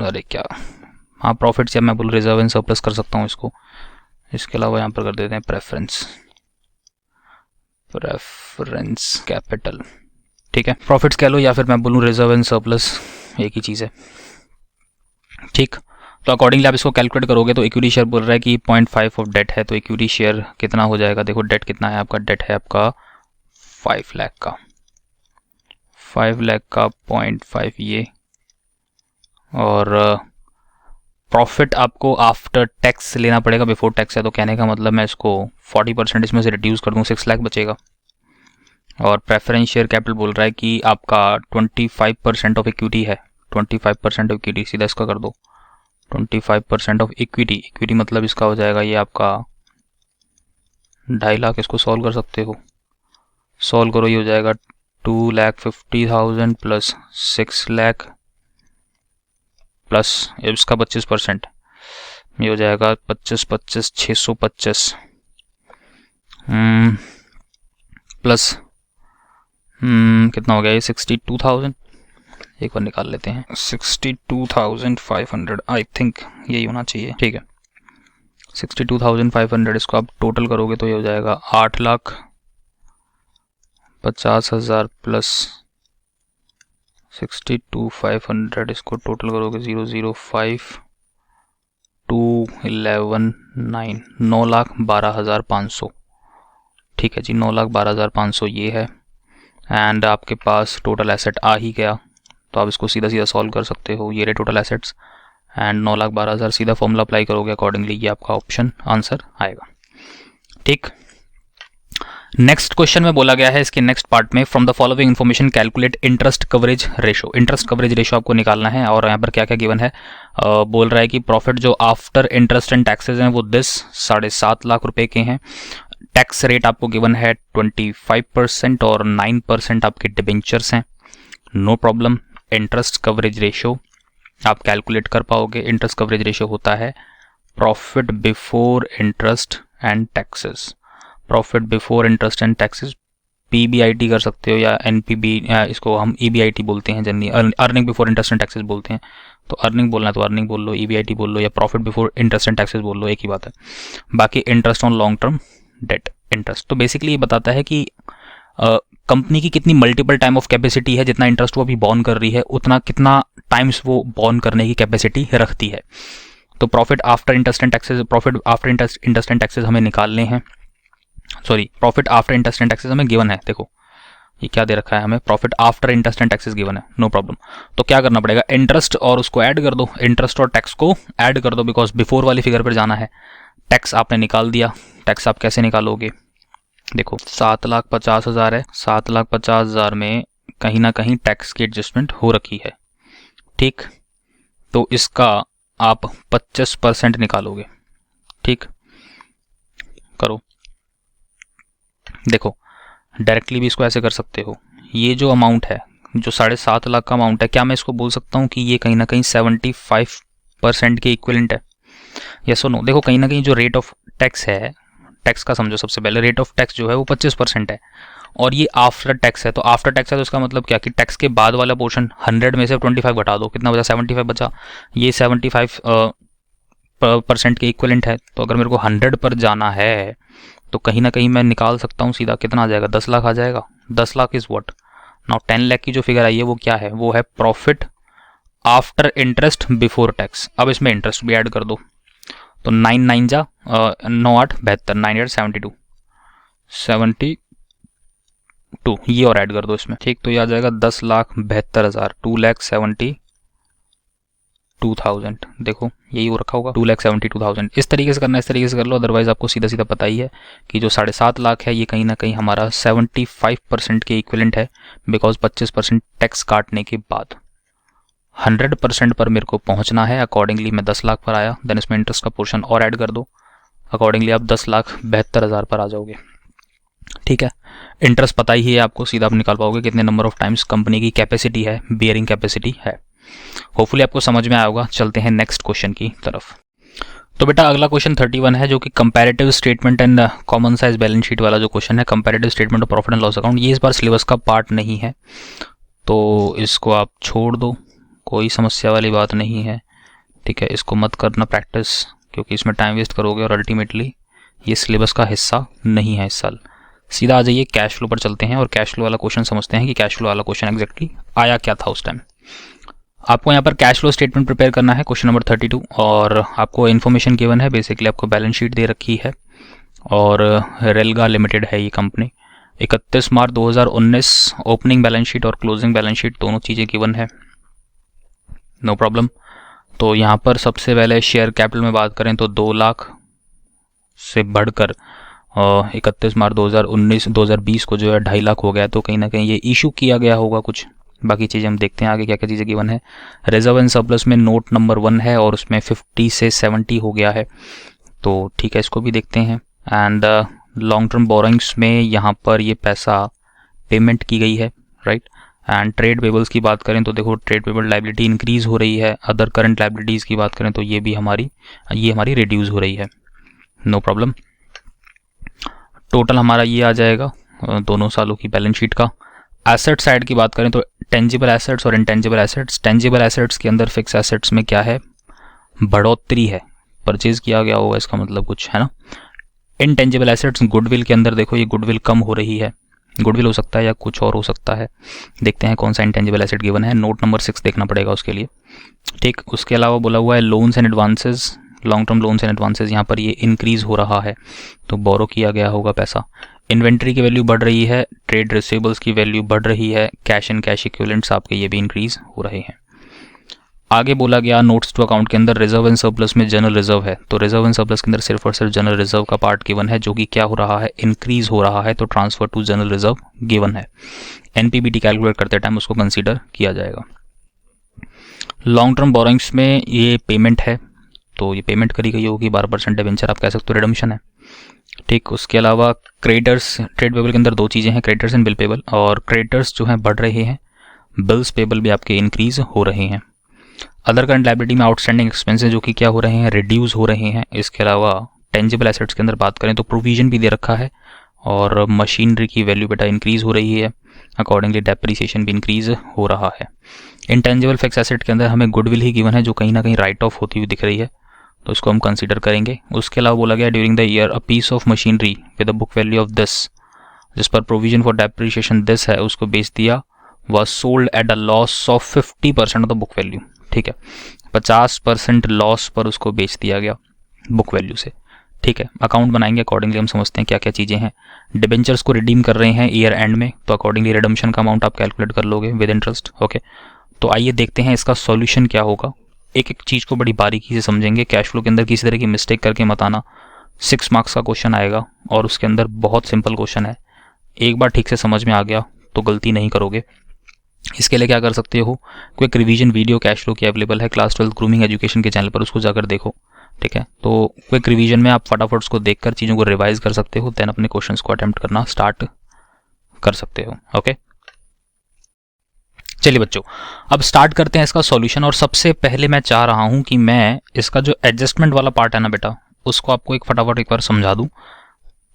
अरे क्या, हाँ प्रॉफिट से मैं बोल रिजर्व एंड सरप्लस कर सकता हूँ इसको, इसके अलावा यहाँ पर कर देते हैं प्रेफरेंस कैपिटल। ठीक है, प्रॉफिट्स कह लो या फिर मैं बोलूँ रिजर्व एंड सरप्लस, एक ही चीज़ है। ठीक, तो अकॉर्डिंगली आप इसको कैलकुलेट करोगे तो इक्विटी शेयर बोल रहा है कि 0.5 ऑफ डेट है, तो इक्विटी शेयर कितना हो जाएगा, देखो डेट कितना है आपका, डेट है आपका 5 लाख का, 5 लाख का 0.5 ये, और प्रॉफिट आपको आफ्टर टैक्स लेना पड़ेगा, बिफोर टैक्स है, तो कहने का मतलब मैं इसको 40% इसमें से रिड्यूस कर दूँ, 6 लाख बचेगा। और प्रेफरेंस शेयर कैपिटल बोल रहा है कि आपका 25% ऑफ इक्विटी है, 25% ऑफ इक्विटी, सीधा इसका कर दो 25% ऑफ इक्विटी मतलब इसका हो जाएगा ये आपका 2.5 लाख। इसको सॉल्व कर सकते हो, सॉल्व करो, ये हो जाएगा 2,50,000 प्लस 6 लाख प्लस इसका 25%, ये हो जाएगा 25 625 प्लस कितना हो गया ये 62,000, एक बार निकाल लेते हैं, 62,500 आई थिंक यही होना चाहिए। ठीक है, 62,500 इसको आप टोटल करोगे तो ये हो जाएगा 8,50,000 प्लस 62,500, इसको टोटल करोगे 005 2 11 9, 9,12,500। ठीक है जी, 9,12,500 ये है, एंड आपके पास टोटल एसेट आ ही गया, तो आप इसको सीधा सीधा सॉल्व कर सकते हो, ये रहे टोटल एसेट्स एंड 9,12,000, सीधा फॉर्मूला अप्लाई करोगे अकॉर्डिंगली ये आपका ऑप्शन आंसर आएगा। ठीक, नेक्स्ट क्वेश्चन में बोला गया है इसके नेक्स्ट पार्ट में, from the following information calculate interest coverage ratio. Interest coverage ratio आपको निकालना है, और यहाँ पर क्या क्या गिवन है, बोल रहा है कि प्रॉफिट जो आफ्टर इंटरेस्ट एंड टैक्सेस हैं वो 7.5 लाख रुपए के हैं, टैक्स रेट आपको गिवन है 25% और 9% आपके डिबेंचर्स हैं, no problem. Interest coverage ratio आप कैलकुलेट कर पाओगे, इंटरेस्ट कवरेज रेशो होता है profit before interest and taxes, profit before interest and taxes, PBIT कर सकते हो या एनपीबी, इसको हम ईबीआईटी बोलते हैं generally, earning before interest and taxes बोलते हैं, तो अर्निंग बोलना है तो अर्निंग बोल लो, ईबीआईटी बोल लो या profit before interest and taxes बोल लो, एक ही बात है। बाकी interest on long term debt interest, तो बेसिकली ये बताता है कि कंपनी की कितनी मल्टीपल टाइम ऑफ कैपेसिटी है, जितना इंटरेस्ट वो अभी बॉर्न कर रही है उतना कितना टाइम्स वो बॉर्न करने की कैपेसिटी रखती है। तो profit after interest and taxes, profit after interest and taxes हमें निकालने हैं, sorry profit after interest and taxes हमें गिवन है, देखो ये क्या दे रखा है हमें, profit after interest and taxes given है, नो प्रॉब्लम। तो क्या करना पड़ेगा, इंटरेस्ट और उसको ऐड कर दो, इंटरेस्ट और टैक्स को ऐड कर दो, बिकॉज बिफोर वाली फिगर पर जाना है। टैक्स आपने निकाल दिया, टैक्स आप कैसे निकालोगे, देखो 7,50,000 है, 7,50,000 में कहीं ना कहीं टैक्स की एडजस्टमेंट हो रखी है, ठीक। तो इसका आप 25% निकालोगे, ठीक। करो, देखो डायरेक्टली भी इसको ऐसे कर सकते हो। ये जो अमाउंट है, जो 7.5 लाख का अमाउंट है, क्या मैं इसको बोल सकता हूँ कि ये कहीं ना कहीं 75% के इक्विवेलेंट है, यस और नो। देखो कहीं ना कहीं जो रेट ऑफ टैक्स है, टैक्स का समझो सबसे पहले, रेट ऑफ टैक्स जो है वो 25% है, और ये आफ्टर टैक्स है। तो आफ्टर टैक्स है तो इसका मतलब क्या कि टैक्स के बाद वाला पोर्शन 100 में से 25 घटा दो, कितना बचा, 75 बचा। ये 75% के इक्विवेलेंट है। तो अगर मेरे को 100 पर जाना है तो कहीं ना कहीं मैं निकाल सकता हूँ सीधा, कितना आ जाएगा, 10 लाख आ जाएगा। 10 lakh is what, now 10 lakh की जो फिगर आई है वो क्या है, वो है profit after interest before tax. अब इसमें इंटरेस्ट भी ऐड कर दो, तो 9 9 जा 9 8 72, 9 8 72 ये और ऐड कर दो इसमें, ठीक। तो ये आ जाएगा 10,72,000, 2,72,000। देखो यही हो रखा होगा, 2,72,000। इस तरीके से करना है, इस तरीके से कर लो, अदरवाइज आपको सीधा सीधा पता ही है कि जो 7.5 लाख है ये कहीं ना कहीं हमारा 75% के इक्विवेलेंट है, बिकॉज 25% टैक्स काटने के बाद 100% पर मेरे को पहुंचना है। अकॉर्डिंगली मैं 10 लाख पर आया, देन इसमें इंटरेस्ट का पोर्शन और ऐड कर दो, अकॉर्डिंगली आप 10,72,000 पर आ जाओगे, ठीक है। इंटरेस्ट पता ही है आपको, सीधा आप निकाल पाओगे कितने नंबर ऑफ टाइम्स कंपनी की कैपेसिटी है, बियरिंग कैपेसिटी है। होपफुली आपको समझ में आया होगा। चलते हैं नेक्स्ट क्वेश्चन की तरफ। तो बेटा अगला क्वेश्चन 31 है, जो कि comparative statement and common size balance sheet वाला जो क्वेश्चन है, comparative statement of profit and loss account. ये इस बार सिलेबस का पार्ट नहीं है, तो इसको आप छोड़ दो, कोई समस्या वाली बात नहीं है, ठीक है। इसको मत करना प्रैक्टिस, क्योंकि इसमें टाइम वेस्ट करोगे और अल्टीमेटली ये सिलेबस का हिस्सा नहीं है इस साल। सीधा आ जाइए कैश फ्लो पर चलते हैं और कैश फ्लो वाला क्वेश्चन समझते हैं कि कैश फ्लो वाला क्वेश्चन एग्जैक्टली आया क्या था उस टाइम। आपको यहाँ पर कैश फ्लो स्टेटमेंट प्रिपेयर करना है, क्वेश्चन नंबर 32, और आपको इन्फॉर्मेशन गिवन है। बेसिकली आपको बैलेंस शीट दे रखी है और रेलगा लिमिटेड है ये कंपनी। 31 मार्च 2019 ओपनिंग बैलेंस शीट और क्लोजिंग बैलेंस शीट दोनों चीज़ें गिवन है, नो प्रॉब्लम। तो यहाँ पर सबसे पहले शेयर कैपिटल में बात करें तो 2 लाख से बढ़कर 31 मार्च 2020 को जो है 2.5 लाख हो गया। तो कहीं ना कहीं ये इशू किया गया होगा कुछ, बाकी चीज़ें हम देखते हैं आगे क्या क्या चीज़ें गिवन है। रिजर्व एंड सरप्लस में नोट नंबर 1 है और उसमें 50 से 70 हो गया है, तो ठीक है, इसको भी देखते हैं। एंड लॉन्ग टर्म बोरोइंग्स में यहाँ पर ये पैसा पेमेंट की गई है, राइट। एंड ट्रेड पेबल्स की बात करें तो देखो ट्रेड पेबल लाइबिलिटी इंक्रीज हो रही है। अदर करंट लाइबिलिटीज़ की बात करें तो ये भी हमारी रिड्यूस हो रही है, नो प्रॉब्लम। टोटल हमारा ये आ जाएगा दोनों सालों की बैलेंस शीट का। एसेट साइड की बात करें तो टेंजिबल एसेट्स और इनटेंजिबल एसेट्स। टेंजिबल एसेट्स के अंदर फिक्स एसेट्स में क्या है, बढ़ोतरी है, परचेज किया गया होगा इसका मतलब कुछ, है ना। इनटेंजिबल एसेट्स गुडविल के अंदर देखो ये गुडविल कम हो रही है, गुडविल हो सकता है या कुछ और हो सकता है, देखते हैं कौन सा इंटेंजिबल एसेट गिवन है। नोट नंबर 6 देखना पड़ेगा उसके लिए, ठीक। उसके अलावा बोला हुआ है loans and advances, long term loans and advances, यहाँ पर ये इंक्रीज हो रहा है तो बोरो किया गया होगा पैसा। इन्वेंट्री की वैल्यू बढ़ रही है, ट्रेड रिसीवेबल्स की वैल्यू बढ़ रही है, कैश एंड कैश इक्विवेलेंट्स आपके ये भी इंक्रीज हो रहे हैं। आगे बोला गया नोट्स टू अकाउंट के अंदर रिजर्व एंड सरप्लस में जनरल रिजर्व है, तो रिजर्व एंड सरप्लस के अंदर सिर्फ और सिर्फ जनरल रिजर्व का पार्ट गिवन है, जो कि क्या हो रहा है, इंक्रीज हो रहा है, तो transfer to general reserve given है। एनपीबीटी कैलकुलेट करते टाइम उसको कंसीडर किया जाएगा। लॉन्ग टर्म बोरोइंग्स में ये पेमेंट है, तो ये पेमेंट करी गई होगी, 12% डिबेंचर आप कह सकते हो रिडम्पशन है, ठीक। उसके अलावा क्रेडिटर्स, ट्रेड पेबल के अंदर दो चीज़ें हैं, क्रेडिटर्स एंड बिल पेबल, और क्रेडिटर्स जो हैं बढ़ रहे हैं, बिल्स पेबल भी आपके इंक्रीज हो रहे हैं। अदर करंट लायबिलिटी में आउटस्टैंडिंग एक्सपेंसेस जो कि क्या हो रहे हैं, रिड्यूस हो रहे हैं। इसके अलावा टेंजिबल एसेट्स के अंदर बात करें तो प्रोविजन भी दे रखा है और मशीनरी की वैल्यू बेटा इंक्रीज हो रही है, अकॉर्डिंगली डेप्रिसिएशन भी इंक्रीज हो रहा है। इंटेंजिबल फिक्स एसेट के अंदर हमें गुडविल ही गिवन है, जो कहीं ना कहीं राइट ऑफ होती हुई दिख रही है, तो इसको हम कंसीडर करेंगे। उसके अलावा बोला गया during the year a piece of machinery with a book value of this, जिस पर प्रोविजन फॉर डेप्रिसिएशन दिस है, उसको बेच दिया, was sold at a loss of 50% of the book value, ठीक है। 50% लॉस पर उसको बेच दिया गया बुक वैल्यू से, ठीक है, अकाउंट बनाएंगे, अकॉर्डिंगली हम समझते हैं क्या क्या चीज़ें हैं। डिबेंचर्स को रिडीम कर रहे हैं ईयर एंड में, तो अकॉर्डिंगली रिडम्पशन का अमाउंट आप कैलकुलेट कर लोगे विद इंटरेस्ट। ओके, तो आइए देखते हैं इसका सॉल्यूशन क्या होगा। एक एक चीज़ को बड़ी बारीकी से समझेंगे। कैश फ्लो के अंदर किसी तरह की मिस्टेक करके मत आना। 6 मार्क्स का क्वेश्चन आएगा और उसके अंदर बहुत सिंपल क्वेश्चन है। एक बार ठीक से समझ में आ गया तो गलती नहीं करोगे। इसके लिए क्या कर सकते हो, quick revision video cash flow की अवेलेबल है क्लास 12 ग्रूमिंग एजुकेशन के चैनल पर, उसको जाकर देखो। ठीक है, तो क्विक रिवीजन में आप फटाफट उसको देखकर चीज़ों को रिवाइज कर सकते हो, देन अपने क्वेश्चंस को अटेम्प्ट करना स्टार्ट कर सकते हो। ओके, चलिए बच्चों, अब स्टार्ट करते हैं इसका सॉल्यूशन। और सबसे पहले मैं चाह रहा हूं कि मैं इसका जो एडजस्टमेंट वाला पार्ट है ना बेटा, उसको आपको फटाफट एक बार समझा दूं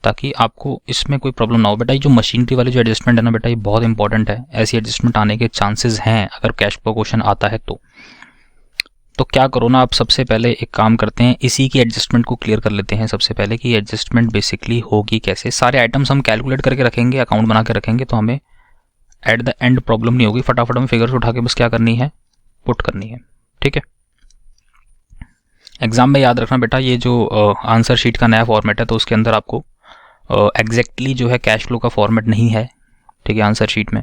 ताकि आपको इसमें कोई प्रॉब्लम ना हो। बेटा ये जो मशीनरी वाली जो एडजस्टमेंट है ना बेटा, ये बहुत इंपॉर्टेंट है। ऐसी एडजस्टमेंट आने के चांसेस हैं अगर कैश फ्लो क्वेश्चन आता है तो क्या करो ना, आप सबसे पहले एक काम करते हैं, इसी की एडजस्टमेंट को क्लियर कर लेते हैं सबसे पहले कि एडजस्टमेंट बेसिकली होगी कैसे। सारे आइटम्स हम कैलकुलेट करके रखेंगे, अकाउंट बना के रखेंगे, तो हमें एट द एंड प्रॉब्लम नहीं होगी। फटाफट हमें फिगर्स उठा के बस क्या करनी है, पुट करनी है। ठीक है, एग्जाम में याद रखना बेटा, ये जो आंसर शीट का नया फॉर्मेट है तो उसके अंदर आपको एग्जैक्टली जो है कैश फ्लो का फॉर्मेट नहीं है। ठीक है, आंसर शीट में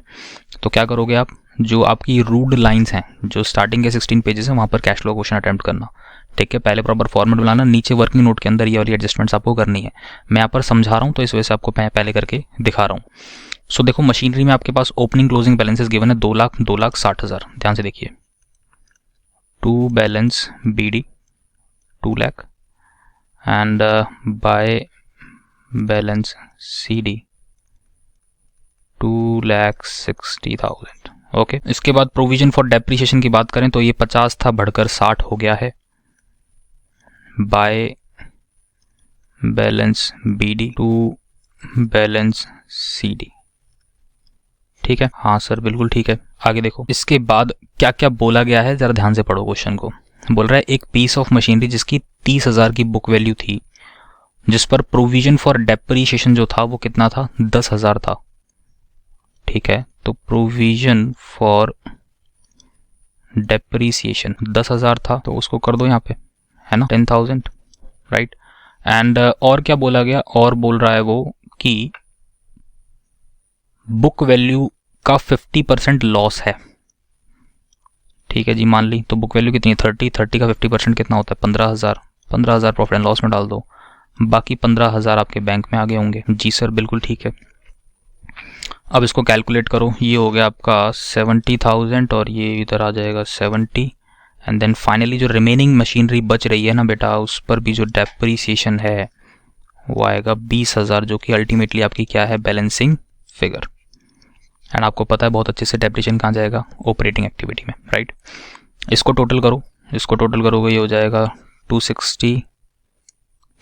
तो क्या करोगे आप, जो आपकी रूड लाइंस हैं, जो स्टार्टिंग के 16 पेजेस हैं, वहाँ पर कैश फ्लो क्वेश्चन अटेम्प्ट करना। ठीक है, पहले प्रॉपर फॉर्मेट बनाना, नीचे वर्किंग नोट के अंदर ये वाली एडजस्टमेंट्स आपको करनी है। मैं यहाँ पर समझा रहा हूँ तो इस वजह से आपको मैं पहले करके दिखा रहा हूँ। सो देखो, मशीनरी में आपके पास ओपनिंग क्लोजिंग बैलेंसेस गिवन है 2,60,000। ध्यान से देखिए, to balance BD 2 lakh and by balance CD 2,60,000। Okay, इसके बाद प्रोविजन फॉर डेप्रिसिएशन की बात करें तो ये 50 था, बढ़कर 60 हो गया है। By balance BD to balance CD। ठीक है, हाँ सर बिल्कुल ठीक है। आगे देखो, इसके बाद क्या क्या बोला गया है, जरा ध्यान से पढ़ो क्वेश्चन को। बोल रहा है एक पीस ऑफ मशीनरी जिसकी 30,000 की बुक वैल्यू थी, जिस पर प्रोविजन फॉर डेप्रिसिएशन जो था वो कितना था, 10,000 था। ठीक है, तो प्रोविजन फॉर डेप्रिसिएशन 10,000 था, तो उसको कर दो यहाँ पे, है ना, 10,000, राइट। एंड और क्या बोला गया, और बोल रहा है वो कि बुक वैल्यू का 50% लॉस है। ठीक है जी, मान ली, तो बुक वैल्यू कितनी है, 30 का 50% कितना होता है, 15,000 प्रॉफिट एंड लॉस में डाल दो, बाकी 15,000 आपके बैंक में आ गए होंगे। जी सर बिल्कुल ठीक है। अब इसको कैलकुलेट करो, ये हो गया आपका 70,000 और ये इधर आ जाएगा 70, एंड देन फाइनली जो रिमेनिंग मशीनरी बच रही है ना बेटा, उस पर भी जो डेप्रिसिएशन है वो आएगा 20,000, जो कि अल्टीमेटली आपकी क्या है, बैलेंसिंग फिगर। एंड आपको पता है बहुत अच्छे से डेप्रिसिएशन कहाँ जाएगा, ऑपरेटिंग एक्टिविटी में, राइट। इसको टोटल करो, इसको टोटल करोगे ये हो जाएगा 263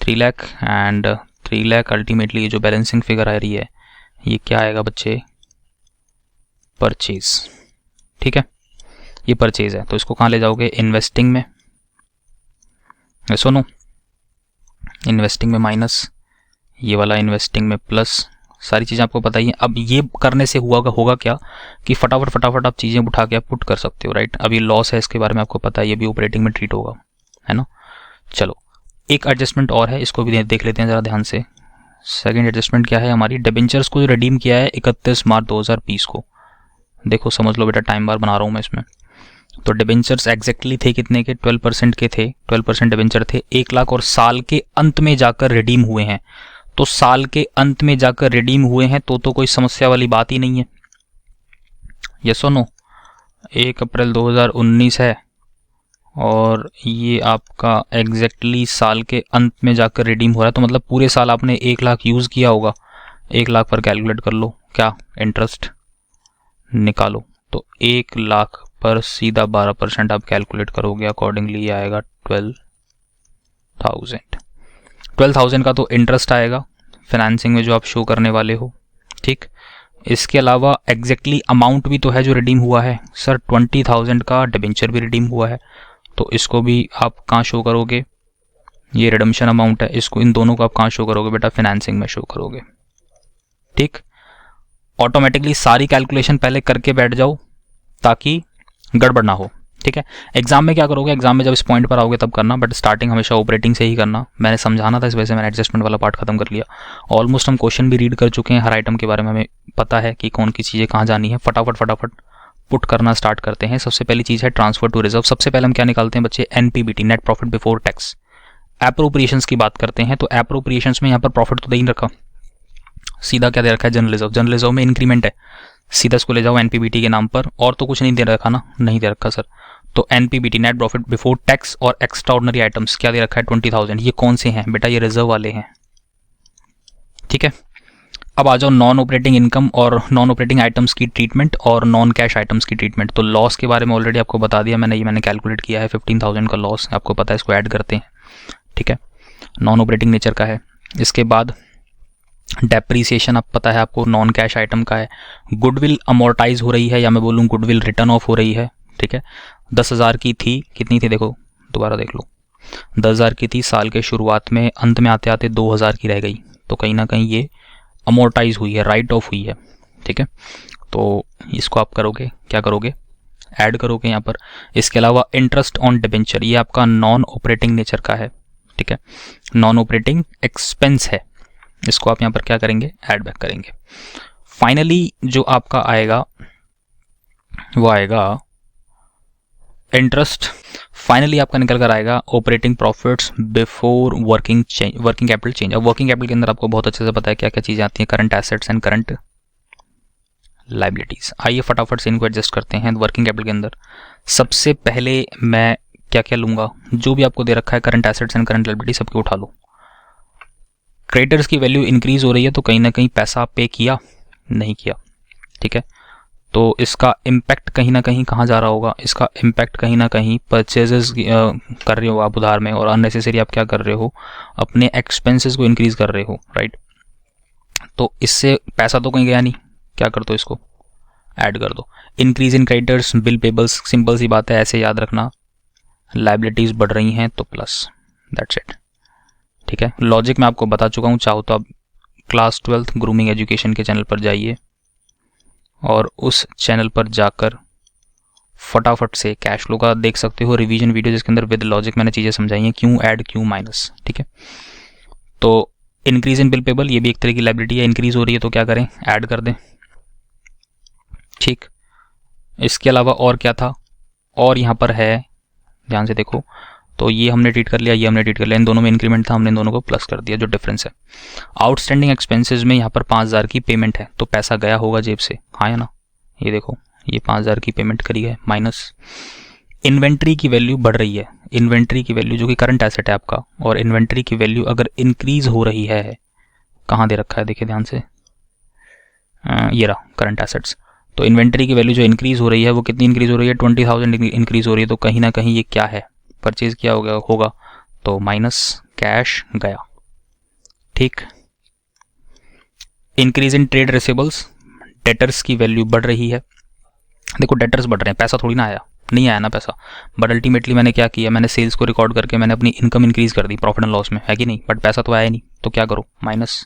लाख एंड 3 लाख। अल्टीमेटली ये जो बैलेंसिंग फिगर आ रही है ये क्या आएगा बच्चे, परचेज। ठीक है, ये परचेज है, तो इसको कहाँ ले जाओगे, इन्वेस्टिंग में। सुनो, इन्वेस्टिंग में माइनस, ये वाला इन्वेस्टिंग में प्लस, सारी चीज़ें आपको पता ही है। अब ये करने से होगा क्या कि फटाफट आप चीज़ें उठा के आप पुट कर सकते हो, राइट। अब ये लॉस है, इसके बारे में आपको पता है, ये भी ऑपरेटिंग में ट्रीट होगा, है ना। चलो, एक एडजस्टमेंट और है, इसको भी देख लेते हैं ज़रा ध्यान से। सेकेंड एडजस्टमेंट क्या है हमारी, डिबेंचर्स को रिडीम किया है 31 मार्च 2020 को। देखो समझ लो बेटा, टाइम बार बना रहा हूँ मैं इसमें। तो डिबेंचर्स एग्जैक्टली थे कितने के, 12% के थे, 12% डिबेंचर थे, 1 लाख, और साल के अंत में जाकर रिडीम हुए हैं। तो साल के अंत में जाकर रिडीम हुए हैं तो कोई समस्या वाली बात ही नहीं है। यस और नो, 1 अप्रैल 2019 है और ये आपका एग्जैक्टली साल के अंत में जाकर रिडीम हो रहा है, तो मतलब पूरे साल आपने 1 लाख यूज़ किया होगा। 1 लाख पर कैलकुलेट कर लो क्या, इंटरेस्ट निकालो, तो 1 लाख पर सीधा 12% आप कैलकुलेट करोगे, अकॉर्डिंगली आएगा 12,000। 12,000 का तो इंटरेस्ट आएगा फाइनेंसिंग में जो आप शो करने वाले हो। ठीक, इसके अलावा एग्जैक्टली अमाउंट भी तो है जो रिडीम हुआ है सर, 20,000 का डिबेंचर भी रिडीम हुआ है, तो इसको भी आप कहाँ शो करोगे, ये रिडम्पशन अमाउंट है, इसको, इन दोनों को आप कहाँ शो करोगे बेटा, फाइनेंसिंग में शो करोगे। ठीक, ऑटोमेटिकली सारी कैलकुलेशन पहले करके बैठ जाओ ताकि गड़बड़ ना हो। ठीक है। एग्जाम में क्या करोगे, एग्जाम में जब इस पॉइंट पर आओगे तब करना, बट स्टार्टिंग हमेशा ऑपरेटिंग से ही करना। मैंने समझाना था, इस वजह से मैंने एडजस्टमेंट वाला पार्ट खत्म कर लिया। ऑलमोस्ट हम क्वेश्चन भी रीड कर चुके हैं, हर आइटम के बारे में हमें पता है कि कौन सी चीज़ें कहाँ जानी है। फटाफट पुट करना स्टार्ट करते हैं। सबसे पहली चीज़ है ट्रांसफर टू रिजर्व। सबसे पहले हम क्या निकालते हैं बच्चे, NPBT, net profit before tax. Appropriations की बात करते हैं, तो एप्रोप्रिएशंस में यहाँ पर प्रॉफिट तो दे ही रखा, सीधा क्या दे रखा है, जनरल रिजर्व। जनरल रिजर्व में इंक्रीमेंट है, सीधा इसको ले जाओ एनपीबीटी के नाम पर, और तो कुछ नहीं दे रखा ना, नहीं दे रखा सर। तो NPBT, net profit before tax, और एक्स्ट्रा ऑर्डिनरी आइटम्स क्या दे रखा है, 20,000। ये कौन से हैं बेटा, ये रिजर्व वाले हैं, ठीक है। अब आ जाओ नॉन ऑपरेटिंग इनकम और नॉन ऑपरेटिंग आइटम्स की ट्रीटमेंट और नॉन कैश आइटम्स की ट्रीटमेंट। तो लॉस के बारे में ऑलरेडी आपको बता दिया मैंने, ये मैंने कैलकुलेट किया है, 15,000 का लॉस, आपको पता है, इसको ऐड करते हैं, ठीक है, नॉन ऑपरेटिंग नेचर का है। इसके बाद डेप्रीसिएशन, आप पता है आपको, नॉन कैश आइटम का है। गुडविल अमोर्टाइज हो रही है, या मैं बोलूँ गुडविल रिटर्न ऑफ हो रही है, ठीक है। 10,000 की थी, कितनी थी देखो, दोबारा देख लो, 10,000 की थी, साल के शुरुआत में, अंत में आते आते 2,000 की रह गई, तो कहीं ना कहीं ये अमोर्टाइज हुई है, राइट ऑफ हुई है, ठीक है। तो इसको आप करोगे, क्या करोगे, ऐड करोगे यहाँ पर। इसके अलावा इंटरेस्ट ऑन डिबेंचर, ये आपका नॉन ऑपरेटिंग नेचर का है, ठीक है, नॉन ऑपरेटिंग एक्सपेंस है, इसको आप यहाँ पर क्या करेंगे, ऐड बैक करेंगे। फाइनली जो आपका आएगा वो आएगा इंटरेस्ट, फाइनली आपका निकल कर आएगा operating profits before working capital change. अब वर्किंग कैपिटल के अंदर आपको बहुत अच्छे से पता है क्या क्या चीज़ें आती हैं, current assets and current liabilities. आइए फटाफट से इनको एडजस्ट करते हैं। वर्किंग कैपिटल के अंदर सबसे पहले मैं क्या क्या लूँगा, जो भी आपको दे रखा है current assets and current liability सबके उठा लो। क्रेडिटर्स की वैल्यू इंक्रीज हो रही है, तो कहीं ना कहीं पैसा पे किया नहीं किया, ठीक है। तो इसका इम्पैक्ट कहीं ना कहीं कहाँ जा रहा होगा, इसका इम्पैक्ट कहीं ना कहीं परचेजेस कर रहे हो आप उधार में, और अननेसेसरी आप क्या कर रहे हो, अपने एक्सपेंसेस को इंक्रीज कर रहे हो, राइट। तो इससे पैसा तो कहीं गया नहीं, क्या कर दो, इसको ऐड कर दो। Increase in creditors, bill payables, simple सी बात है, ऐसे याद रखना, लाइबिलिटीज बढ़ रही हैं तो प्लस, दैट्स इट, ठीक है। लॉजिक मैं आपको बता चुका हूँ, चाहो तो आप क्लास 12th ग्रूमिंग एजुकेशन के चैनल पर जाइए और उस चैनल पर जाकर फटाफट से कैश फ्लो का देख सकते हो रिवीजन वीडियो, जिसके अंदर विद लॉजिक मैंने चीज़ें समझाई हैं, क्यों ऐड क्यों माइनस, ठीक है। तो इंक्रीज इन बिल पेबल, ये भी एक तरह की लाइबिलिटी है, इंक्रीज हो रही है तो क्या करें, ऐड कर दें, ठीक। इसके अलावा और क्या था, और यहाँ पर है, ध्यान से देखो, तो ये हमने ट्रीट कर लिया, ये हमने ट्रीट कर लिया, इन दोनों में इंक्रीमेंट था, हमने इन दोनों को प्लस कर दिया, जो डिफरेंस है। आउटस्टैंडिंग एक्सपेंसेस में यहाँ पर 5,000 की पेमेंट है, तो पैसा गया होगा जेब से, हाँ या ना, ये देखो, ये 5,000 की पेमेंट करी है, माइनस। इन्वेंट्री की वैल्यू बढ़ रही है, इन्वेंट्री की वैल्यू जो कि करंट एसेट है आपका, और इन्वेंट्री की वैल्यू अगर इंक्रीज हो रही है, कहाँ दे रखा है देखिए ध्यान से, ये रहा करंट एसेट्स। तो इन्वेंट्री की वैल्यू जो इंक्रीज हो रही है वो कितनी इंक्रीज हो रही है, 20,000 इंक्रीज हो रही है, तो कहीं ना कहीं ये क्या है, परचेज किया होगा, तो माइनस कैश गया, ठीक। Increase in trade receivables, debtors की वैल्यू बढ़ रही है, देखो डेटर्स बढ़ रहे हैं, पैसा थोड़ी ना आया, नहीं आया ना पैसा, बट अल्टीमेटली मैंने क्या किया, मैंने सेल्स को रिकॉर्ड करके मैंने अपनी इनकम इंक्रीज कर दी प्रॉफिट एंड लॉस में, है कि नहीं, बट पैसा तो आया नहीं, तो क्या करो, माइनस।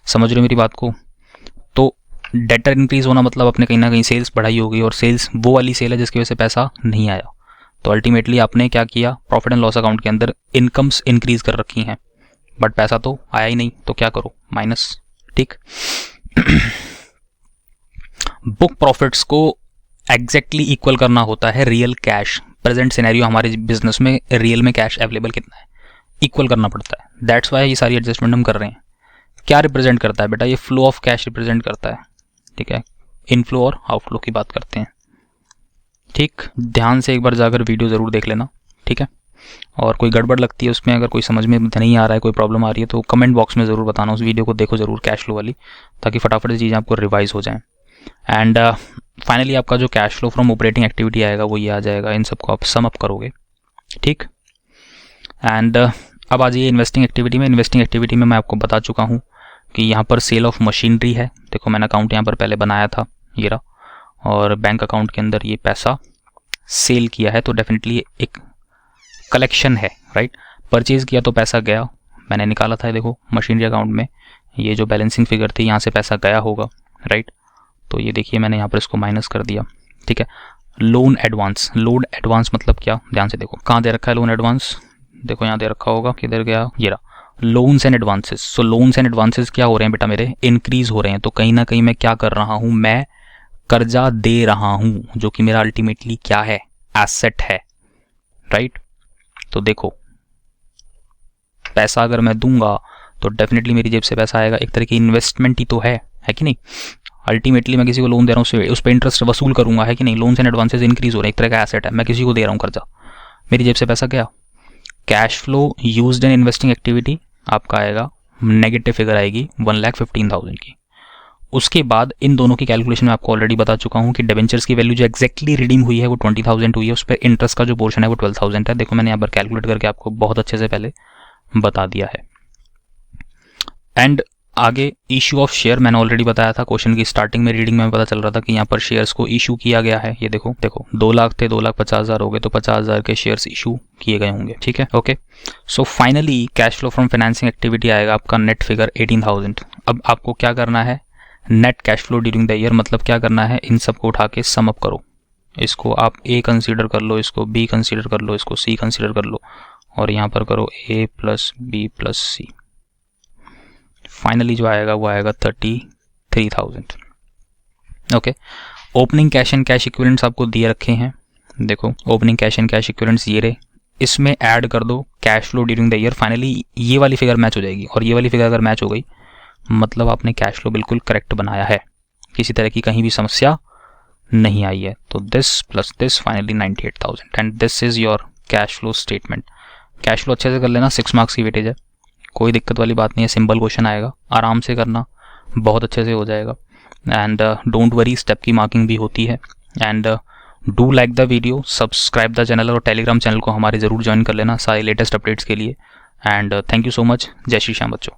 समझ रहे हो मेरी बात को। तो डेटर इंक्रीज होना मतलब अपने कहीं ना कहीं सेल्स बढ़ाई होगी, और सेल्स वो वाली सेल है जिसकी वजह से पैसा नहीं आया, तो अल्टीमेटली आपने क्या किया, प्रॉफिट एंड लॉस अकाउंट के अंदर इनकम्स इंक्रीज कर रखी हैं, बट पैसा तो आया ही नहीं, तो क्या करो, माइनस, ठीक। बुक प्रॉफिट्स को एग्जैक्टली इक्वल करना होता है रियल कैश। प्रेजेंट सिनेरियो हमारे बिजनेस में रियल में कैश अवेलेबल कितना है, इक्वल करना पड़ता है, दैट्स वाई ये सारी एडजस्टमेंट हम कर रहे हैं। क्या रिप्रेजेंट करता है बेटा, ये फ्लो ऑफ कैश रिप्रेजेंट करता है, ठीक है। इनफ्लो और आउटफ्लो की बात करते हैं, ठीक। ध्यान से एक बार जाकर वीडियो ज़रूर देख लेना, ठीक है। और कोई गड़बड़ लगती है उसमें, अगर कोई समझ में नहीं आ रहा है, कोई प्रॉब्लम आ रही है, तो कमेंट बॉक्स में ज़रूर बताना, उस वीडियो को देखो ज़रूर कैश फ्लो वाली, ताकि फटाफट से चीज़ें आपको रिवाइज हो जाएं। एंड फाइनली आपका जो cash flow from operating activity आएगा वो ये आ जाएगा, इन सबको आप सम अप करोगे, ठीक। एंड अब आ जाइए इन्वेस्टिंग एक्टिविटी में। इन्वेस्टिंग एक्टिविटी में मैं आपको बता चुका हूँ कि यहाँ पर सेल ऑफ मशीनरी है, देखो मैंने अकाउंट यहाँ पर पहले बनाया था, ये रहा, और बैंक अकाउंट के अंदर ये पैसा सेल किया है, तो डेफिनेटली एक कलेक्शन है, राइट। परचेज किया तो पैसा गया, मैंने निकाला था, देखो मशीनरी अकाउंट में ये जो बैलेंसिंग फिगर थी यहाँ से पैसा गया होगा, राइट। तो ये देखिए मैंने यहाँ पर इसको माइनस कर दिया, ठीक है। लोन एडवांस, लोन एडवांस मतलब क्या, ध्यान से देखो कहाँ दे रखा है लोन एडवांस, देखो यहाँ दे रखा होगा, किधर गया, ये रहा, loans and advances. So loans and advances क्या हो रहे हैं बेटा मेरे, इंक्रीज हो रहे हैं। तो कहीं ना कहीं मैं क्या कर रहा हूँ, मैं कर्जा दे रहा हूँ, जो कि मेरा अल्टीमेटली क्या है, एसेट है, राइट। तो देखो पैसा अगर मैं दूंगा तो डेफिनेटली मेरी जेब से पैसा आएगा, एक तरह की इन्वेस्टमेंट ही तो है कि नहीं। अल्टीमेटली मैं किसी को लोन दे रहा हूँ, उस पर इंटरेस्ट वसूल करूंगा, है कि नहीं। लोन्स एंड एडवांसेस इंक्रीज हो रहे हैं, एक तरह का एसेट है, मैं किसी को दे रहा हूँ कर्जा, मेरी जेब से पैसा गया। Cash flow used in investing activity आपका आएगा, नेगेटिव फिगर आएगी 1,15,000 की। उसके बाद इन दोनों की कैलकुलेशन में आपको ऑलरेडी बता चुका हूँ कि डिबेंचर्स की वैल्यू जो एक्जैक्टली रिडीम हुई है वो 20,000 हुई है, उस पर इंटरेस्ट का जो पोर्शन है वो 12,000 है। देखो मैंने यहाँ पर कैलकुलेट करके आपको बहुत अच्छे से पहले बता दिया है। एंड आगे इशू ऑफ शेयर मैंने ऑलरेडी बताया था, क्वेश्चन की स्टार्टिंग में रीडिंग में पता चल रहा था कि यहाँ पर शेयर्स को इशू किया गया है। ये देखो 2 लाख थे, 2,50,000 हो गए, तो 50,000 के शेयर्स इशू किए गए होंगे, ठीक है, okay. So finally cash flow from financing activity आएगा आपका नेट फिगर 18,000। अब आपको क्या करना है, net cash flow during the year मतलब क्या करना है, इन सबको उठा के सम अप करो। इसको आप ए कंसीडर कर लो, इसको बी कंसीडर कर लो, इसको सी कंसीडर कर लो, और यहाँ पर करो ए प्लस बी प्लस सी। फाइनली जो आएगा वो आएगा 33,000, okay. Opening cash and cash equivalents आपको दिए रखे हैं, देखो opening cash and cash equivalents ये रहे, इसमें ऐड कर दो cash flow during the year. Finally ये वाली फिगर मैच हो जाएगी, और ये वाली फिगर अगर मैच हो गई मतलब आपने कैश फ्लो बिल्कुल करेक्ट बनाया है, किसी तरह की कहीं भी समस्या नहीं आई है। तो this plus this finally 98,000 and this is your cash flow statement. Cash flow अच्छे से कर लेना, 6 मार्क्स की वेटेज है, कोई दिक्कत वाली बात नहीं है, सिंपल क्वेश्चन आएगा, आराम से करना, बहुत अच्छे से हो जाएगा। एंड डोंट वरी, स्टेप की मार्किंग भी होती है। And do like the video, subscribe the channel, और टेलीग्राम चैनल को हमारे ज़रूर ज्वाइन कर लेना सारे लेटेस्ट अपडेट्स के लिए। And thank you so much, जय श्री श्याम बच्चों।